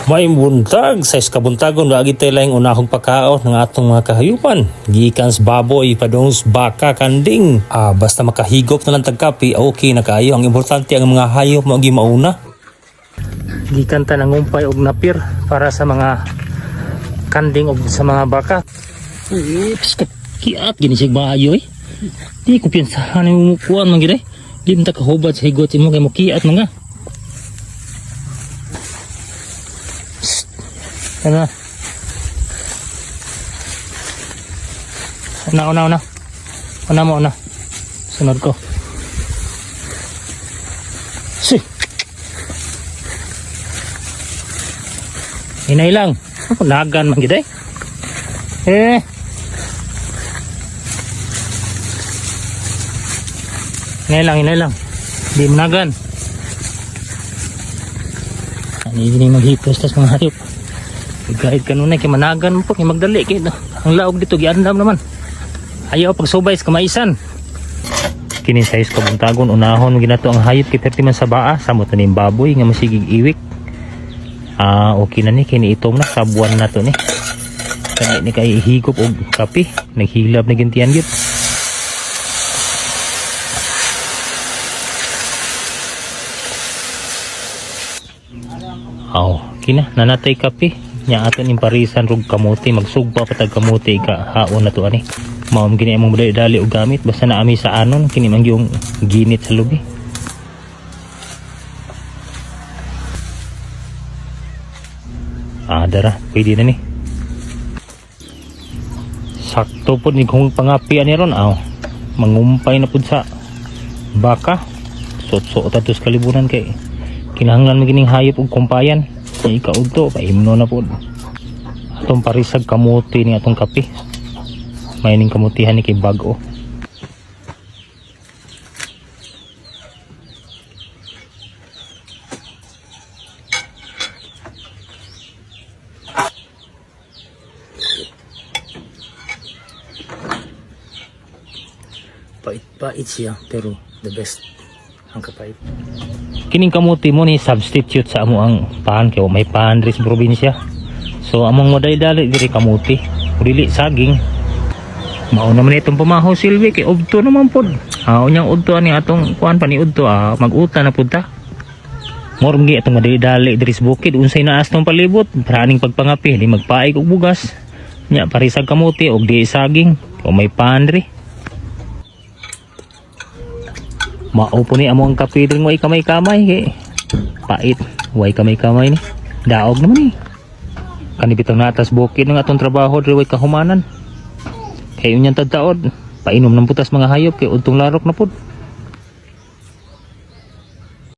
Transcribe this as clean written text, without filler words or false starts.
May buntag sa kabuntagon wa gid lang unahong pagkaon ng atong mga kahayupan gikan sa baboy padung sa baka kanding. Basta makahigop na lang tagkapi okay na kayo. Ang importante ang mga hayop mao gi mauna. Gikan ta nangumpay og napir para sa mga kanding og sa mga baka. Oops, kiat gini sig maayo eh. Di ko pinsahan yung kuan man gid eh. Di man ta kahubad sa higot mo kay mo kiat mga. Ano? Una. Sunod ko. Si. Hinay lang. Nagan man gid eh. Hinay lang. Di managan. Ani gini maghipos tas mga hayop. Kahit kanunay kay managan mo po kay magdali kay ang laog dito giandam naman. Ayaw pagsubay sa kamaisan. Kini size kabuntagon unahon ginato ang hayop kay perti man sa baa samot ning baboy nga masigig iwik. Okay na ni kini itom na sa buwan na to ni. Kani ni kay higop og kape naghilab na gintian gyud. Kina nanatay kape nya aton imparisan rug kamote magsugpa patag kamote ka haon na to ani maom gini among dali og gamit basta naami sa anon kini man yung ginit sa lubi. Dara pwede na ni sakto pod ni kung pangapi ani ron mangumpay na pud sa baka sot-sot tatus kalibunan kay kinahanglan magining hayop og kumpayan. Ikaudto paimno na po atong parisag kamuti ni atong kape may ning kamutihan ni kay bag-o. Pait siya pero the best ang kapait. Kining kamuti mo ni substitute sa amo ang pahan kay may pahan diri sa probinsya. So among modal-dali diri kamuti, dili saging. Mao naman itong pamahaw silbi kay udto naman pod. Unyang udto ani atong kuan pa ni udto mag-uta na pud ta. Morong gi atong modal-dali diri sa bukid unsay naas tong palibot, praning pagpangapi di magpaig og bugas. Nya parisag kamuti og di saging, o may pahan diri. Maupo ni among kape dring way kamay-kamay kay pait way kamay-kamay ni daog naman ni kanibitang natas bukid ng atong trabaho diri way kahumanan kay unyang tadtaod painom ng putas mga hayop kay udtong larok na pud.